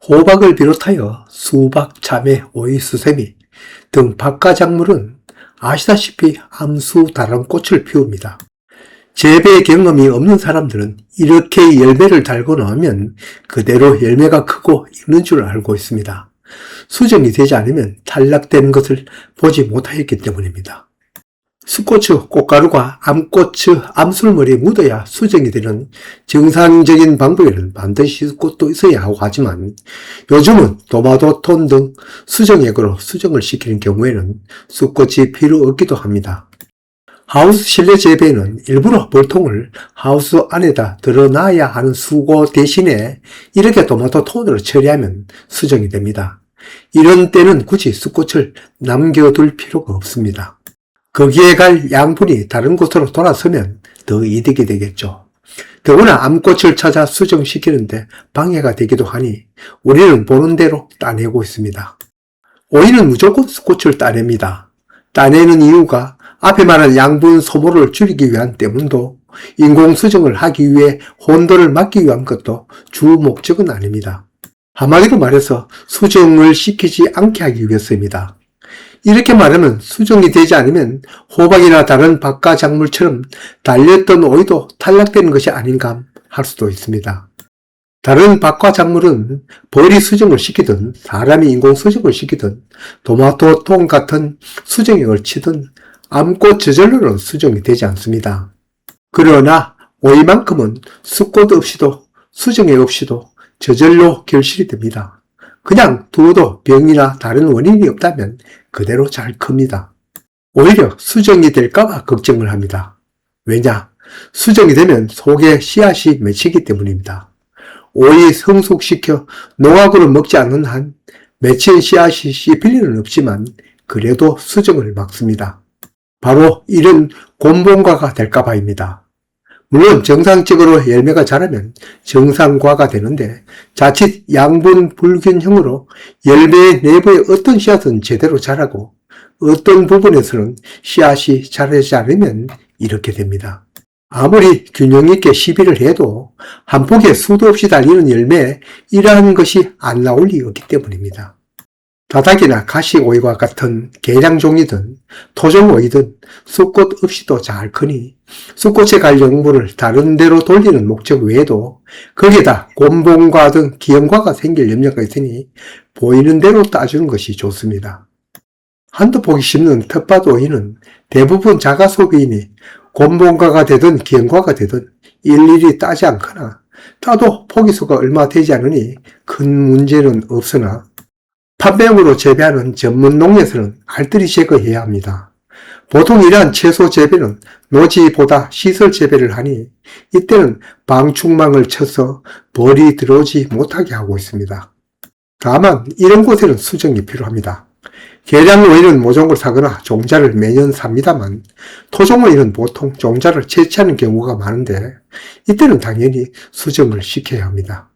호박을 비롯하여 수박, 참외, 오이, 수세미 등 박과작물은 아시다시피 암수 다람꽃을 피웁니다. 재배 경험이 없는 사람들은 이렇게 열매를 달고 나오면 그대로 열매가 크고 익는 줄 알고 있습니다. 수정이 되지 않으면 탈락되는 것을 보지 못하였기 때문입니다. 숫고추, 꽃가루가 암꽃의 암술머리에 묻어야 수정이 되는 정상적인 방법에는 반드시 숫꽃도 있어야 하고 하지만 요즘은 도마도톤 등 수정액으로 수정을 시키는 경우에는 숫꽃이 필요 없기도 합니다. 하우스 실내 재배에는 일부러 벌통을 하우스 안에다 드러놔야 하는 수고 대신에 이렇게 도마도톤으로 처리하면 수정이 됩니다. 이런 때는 굳이 숫꽃을 남겨둘 필요가 없습니다. 거기에 갈 양분이 다른 곳으로 돌아서면 더 이득이 되겠죠. 더구나 암꽃을 찾아 수정시키는데 방해가 되기도 하니 우리는 보는 대로 따내고 있습니다. 오이는 무조건 숫꽃을 따냅니다. 따내는 이유가 앞에 말한 양분 소모를 줄이기 위한 때문도 인공수정을 하기 위해 혼도를 막기 위한 것도 주 목적은 아닙니다. 한마디로 말해서 수정을 시키지 않게 하기 위해서입니다. 이렇게 말하면 수정이 되지 않으면 호박이나 다른 박과작물처럼 달렸던 오이도 탈락되는 것이 아닌가 할 수도 있습니다. 다른 박과작물은 벌이 수정을 시키든 사람이 인공수정을 시키든 도마토통 같은 수정액을 치든 암꽃 저절로는 수정이 되지 않습니다. 그러나 오이만큼은 숫꽃 없이도 수정액 없이도 저절로 결실이 됩니다. 그냥 두어도 병이나 다른 원인이 없다면 그대로 잘 큽니다. 오히려 수정이 될까봐 걱정을 합니다. 왜냐? 수정이 되면 속에 씨앗이 맺히기 때문입니다. 오이 성숙시켜 농약으로 먹지 않는 한 맺힌 씨앗이 씹힐 일은 없지만 그래도 수정을 막습니다. 바로 이런 곤봉과가 될까봐입니다. 물론 정상적으로 열매가 자라면 정상과가 되는데 자칫 양분 불균형으로 열매 내부의 어떤 씨앗은 제대로 자라고 어떤 부분에서는 씨앗이 자라지 않으면 이렇게 됩니다. 아무리 균형 있게 시비를 해도 한 폭에 수도 없이 달리는 열매 이러한 것이 안 나올 리 없기 때문입니다. 다닥이나 가시오이와 같은 개량 종이든 토종오이든 숫꽃 없이도 잘 크니 숫꽃에 갈 영분을 다른 데로 돌리는 목적 외에도 거기에다 곤봉과 등 기형과가 생길 염려가 있으니 보이는 대로 따주는 것이 좋습니다. 한두 폭이 심는 텃밭 오이는 대부분 자가소비이니 곤봉과가 되든 기형과가 되든 일일이 따지 않거나 따도 포기수가 얼마 되지 않으니 큰 문제는 없으나 판매용으로 재배하는 전문 농에서는 알뜰히 제거해야 합니다. 보통 이러한 채소 재배는 노지보다 시설 재배를 하니 이때는 방충망을 쳐서 벌이 들어오지 못하게 하고 있습니다. 다만 이런 곳에는 수정이 필요합니다. 개량 오이는 모종을 사거나 종자를 매년 삽니다만 토종 오이는 보통 종자를 채취하는 경우가 많은데 이때는 당연히 수정을 시켜야 합니다.